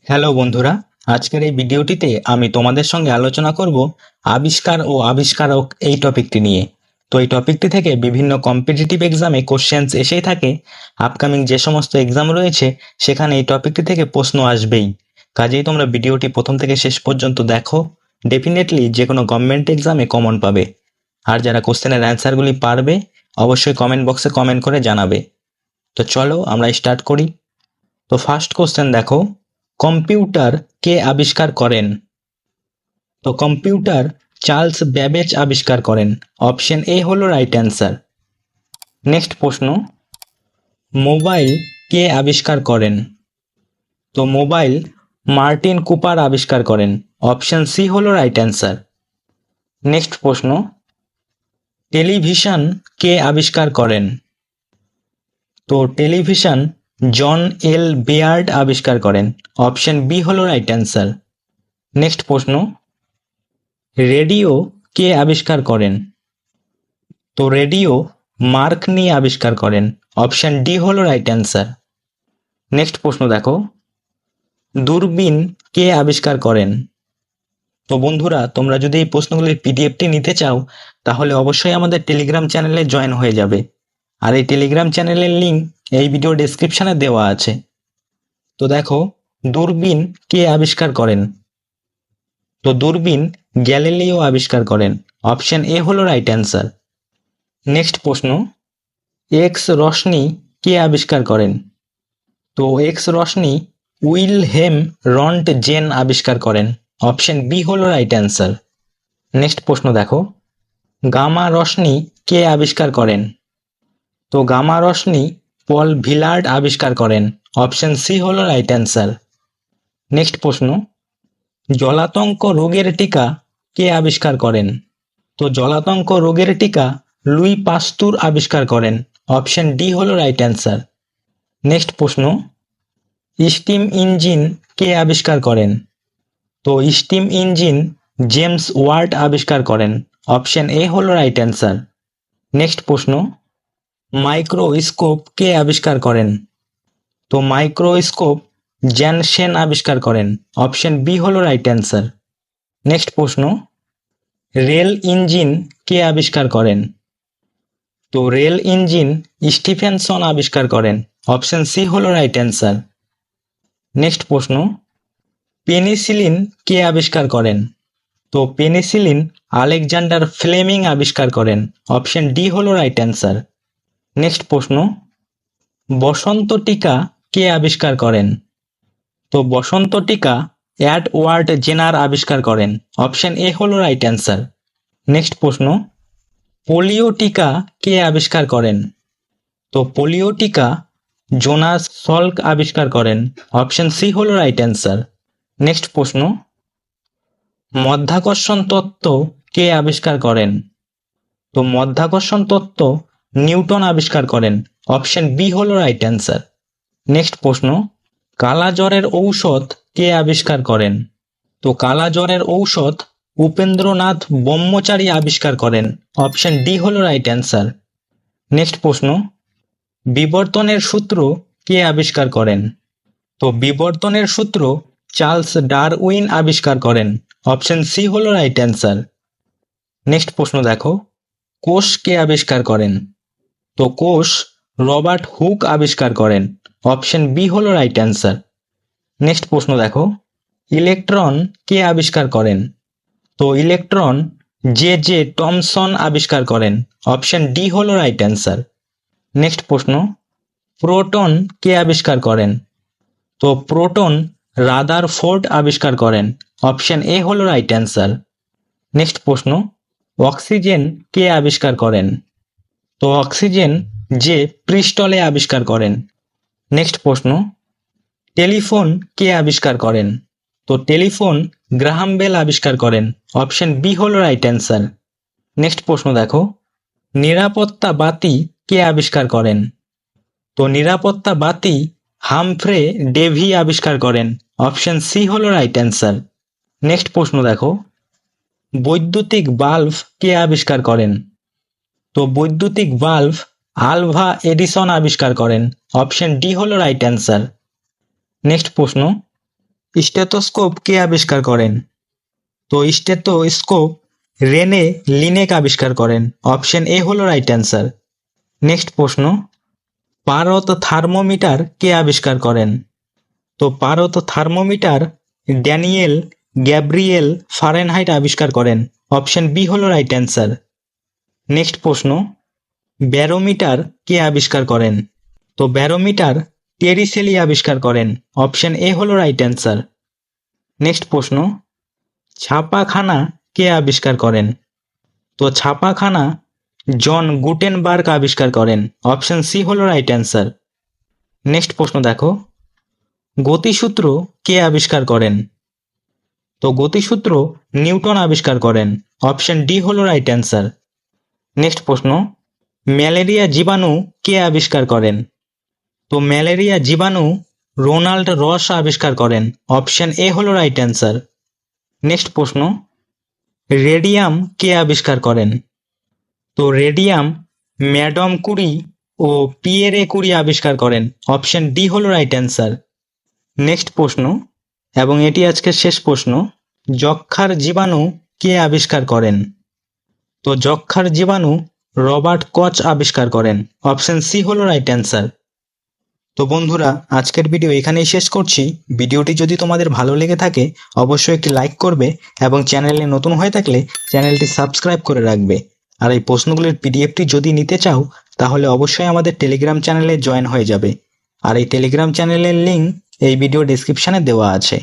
Hello বন্ধুরা, আজকের এই ভিডিওটিতে আমি তোমাদের সঙ্গে আলোচনা করব আবিষ্কার ও আবিষ্কারক এই টপিকটি নিয়ে। তো এই টপিকটি থেকে বিভিন্ন কম্পিটিটিভ এক্সামে কোশ্চেন্স এসেই থাকে। আপকামিং যে সমস্ত এক্সাম রয়েছে সেখানে এই টপিকটি থেকে প্রশ্ন আসবেই। কাজেই তোমরা ভিডিওটি প্রথম থেকে শেষ পর্যন্ত দেখো, ডেফিনেটলি যে কোনো গভর্নমেন্ট এক্সামে কমন পাবে। আর যারা কোশ্চেনের অ্যান্সারগুলি পারবে অবশ্যই কমেন্ট বক্সে কমেন্ট করে জানাবে। তো চলো আমরা স্টার্ট করি। তো ফার্স্ট কোশ্চেন দেখো, কম্পিউটার কে আবিষ্কার করেন? তো কম্পিউটার চার্লস ব্যাবেজ আবিষ্কার করেন। অপশন এ হলো রাইট অ্যান্সার। নেক্সট প্রশ্ন, মোবাইল কে আবিষ্কার করেন? তো মোবাইল মার্টিন কুপার আবিষ্কার করেন। অপশন সি হলো রাইট অ্যান্সার। নেক্সট প্রশ্ন, টেলিভিশন কে আবিষ্কার করেন? তো টেলিভিশন জন এল বেয়ার্ড আবিষ্কার করেন। অপশন বি হলো রাইট অ্যান্সার। নেক্সট প্রশ্ন, রেডিও কে আবিষ্কার করেন? তো রেডিও মার্কনি আবিষ্কার করেন। অপশন ডি হলো রাইট অ্যান্সার। নেক্সট প্রশ্ন দেখো, দূরবীন কে আবিষ্কার করেন? তো বন্ধুরা, তোমরা যদি এই প্রশ্নগুলির পিডিএফটি নিতে চাও তাহলে অবশ্যই আমাদের টেলিগ্রাম চ্যানেলে জয়েন হয়ে যাবে। আর এই টেলিগ্রাম চ্যানেলের লিঙ্ক এই ভিডিও ডেসক্রিপশনে দেওয়া আছে। তো দেখো, দূরবীন কে আবিষ্কার করেন? তো দূরবীন গ্যালিলিও আবিষ্কার করেন। অপশন এ হলো রাইট অ্যান্সার। নেক্সট প্রশ্ন, এক্স রশ্মি কে আবিষ্কার করেন? তো এক্স রশ্মি উইলহেম রন্টজেন আবিষ্কার করেন। অপশন বি হলো রাইট অ্যান্সার। নেক্সট প্রশ্ন দেখো, গামা রশ্মি কে আবিষ্কার করেন? তো গামা রশ্মি পল ভিলার্ড আবিষ্কার করেন। অপশন সি হলো রাইট অ্যান্সার। নেক্সট প্রশ্ন, জলাতঙ্ক রোগের টিকা কে আবিষ্কার করেন? তো জলাতঙ্ক রোগের টিকা লুই পাস্তুর আবিষ্কার করেন। অপশন ডি হলো রাইট অ্যান্সার। নেক্সট প্রশ্ন, স্টিম ইঞ্জিন কে আবিষ্কার করেন? তো স্টিম ইঞ্জিন জেমস ওয়াট আবিষ্কার করেন। অপশন এ হলো রাইট অ্যান্সার। নেক্সট প্রশ্ন, মাইক্রোস্কোপ কে আবিষ্কার করেন? তো মাইক্রোস্কোপ জ্যানসেন আবিষ্কার করেন। অপশন বি হলো রাইট অ্যান্সার। নেক্সট প্রশ্ন, রেল ইঞ্জিন কে আবিষ্কার করেন? তো রেল ইঞ্জিন স্টিফেনসন আবিষ্কার করেন। অপশন সি হলো রাইট অ্যান্সার। নেক্সট প্রশ্ন, পেনিসিলিন কে আবিষ্কার করেন? তো পেনিসিলিন আলেকজান্ডার ফ্লেমিং আবিষ্কার করেন। অপশন ডি হলো রাইট অ্যান্সার। নেক্সট প্রশ্ন, বসন্ত টিকা কে আবিষ্কার করেন? তো বসন্ত টিকা এডওয়ার্ড জেনার আবিষ্কার করেন। অপশন এ হলো রাইট অ্যান্সার। নেক্সট প্রশ্ন, পোলিও টিকা কে আবিষ্কার করেন? তো পোলিও টিকা জোনাস সল্ক আবিষ্কার করেন। অপশন সি হলো রাইট অ্যান্সার। নেক্সট প্রশ্ন, মধ্যাকর্ষণ তত্ত্ব কে আবিষ্কার করেন? তো মধ্যাকর্ষণ তত্ত্ব নিউটন আবিষ্কার করেন। অপশন বি হলো রাইট অ্যান্সার। নেক্সট প্রশ্ন, কালা জ্বরের ঔষধ কে আবিষ্কার করেন? তো কালা জ্বরের ঔষধ উপেন্দ্রনাথ ব্রহ্মচারী আবিষ্কার করেন। অপশন ডি হলো রাইট অ্যান্সার। নেক্সট প্রশ্ন, বিবর্তনের সূত্র কে আবিষ্কার করেন? তো বিবর্তনের সূত্র চার্লস ডারউইন আবিষ্কার করেন। অপশন সি হলো রাইট অ্যান্সার। নেক্সট প্রশ্ন দেখো, কোষ কে আবিষ্কার করেন? তো কোষ রবার্ট হুক আবিষ্কার করেন। অপশন বি হলো রাইট অ্যান্সার। নেক্সট প্রশ্ন দেখো, ইলেকট্রন কে আবিষ্কার করেন? তো ইলেকট্রন জে জে টমসন আবিষ্কার করেন। অপশন ডি হলো রাইট অ্যান্সার। নেক্সট প্রশ্ন, প্রোটন কে আবিষ্কার করেন? তো প্রোটন রাদারফোর্ড আবিষ্কার করেন। অপশন এ হলো রাইট অ্যান্সার। নেক্সট প্রশ্ন, অক্সিজেন কে আবিষ্কার করেন? তো অক্সিজেন যে প্রিস্টলে আবিষ্কার করেন। নেক্সট প্রশ্ন, টেলিফোন কে আবিষ্কার করেন? তো টেলিফোন গ্রাহাম বেল আবিষ্কার করেন। অপশন বি হলো রাইট অ্যান্সার। নেক্সট প্রশ্ন দেখো, নিরাপত্তা বাতি কে আবিষ্কার করেন? তো নিরাপত্তা বাতি হামফ্রে ডেভি আবিষ্কার করেন। অপশন সি হলো রাইট অ্যান্সার। নেক্সট প্রশ্ন দেখো, বৈদ্যুতিক বাল্ব কে আবিষ্কার করেন? তো বৈদ্যুতিক বাল্ব আলভা এডিসন আবিষ্কার করেন। অপশন ডি হলো রাইট অ্যান্সার। নেক্সট প্রশ্ন, স্টেথোস্কোপ কে আবিষ্কার করেন? তো স্টেথোস্কোপ রেনে লিনেক আবিষ্কার করেন। অপশন এ হলো রাইট অ্যান্সার। নেক্সট প্রশ্ন, পারদ থার্মোমিটার কে আবিষ্কার করেন? তো পারদ থার্মোমিটার ড্যানিয়েল গ্যাব্রিয়েল ফারেনহাইট আবিষ্কার করেন। অপশন বি হলো রাইট অ্যান্সার। নেক্সট প্রশ্ন, ব্যারোমিটার কে আবিষ্কার করেন? তো ব্যারোমিটার টেরিসেলি আবিষ্কার করেন। অপশন এ হলো রাইট অ্যান্সার। নেক্সট প্রশ্ন, ছাপাখানা কে আবিষ্কার করেন? তো ছাপাখানা জন গুটেনবার্গ আবিষ্কার করেন। অপশন সি হলো রাইট অ্যান্সার। নেক্সট প্রশ্ন দেখো, গতিসূত্র কে আবিষ্কার করেন? তো গতিসূত্র নিউটন আবিষ্কার করেন। অপশন ডি হলো রাইট অ্যান্সার। নেক্সট প্রশ্ন, ম্যালেরিয়া জীবাণু কে আবিষ্কার করেন? তো ম্যালেরিয়া জীবাণু রোনাল্ড রস আবিষ্কার করেন। অপশন এ হলো রাইট অ্যান্সার। নেক্সট প্রশ্ন, রেডিয়াম কে আবিষ্কার করেন? তো রেডিয়াম ম্যাডাম কুরি ও পিয়েরে কুরি আবিষ্কার করেন। অপশন ডি হলো রাইট অ্যান্সার। নেক্সট প্রশ্ন, এবং এটি আজকের শেষ প্রশ্ন, যক্ষ্মার জীবাণু কে আবিষ্কার করেন? তো যক্ষ্মার জীবাণু রবার্ট কচ আবিষ্কার করেন। অপশন সি হলো রাইট অ্যান্সার। তো বন্ধুরা, আজকের ভিডিও এখানেই শেষ করছি। ভিডিওটি যদি তোমাদের ভালো লেগে থাকে অবশ্যই একটি লাইক করবে এবং চ্যানেলে নতুন হয়ে থাকলে চ্যানেলটি সাবস্ক্রাইব করে রাখবে। আর এই প্রশ্নগুলির পিডিএফটি যদি নিতে চাও তাহলে অবশ্যই আমাদের টেলিগ্রাম চ্যানেলে জয়েন হয়ে যাবে। আর এই টেলিগ্রাম চ্যানেলের লিঙ্ক এই ভিডিও ডেসক্রিপশানে দেওয়া আছে।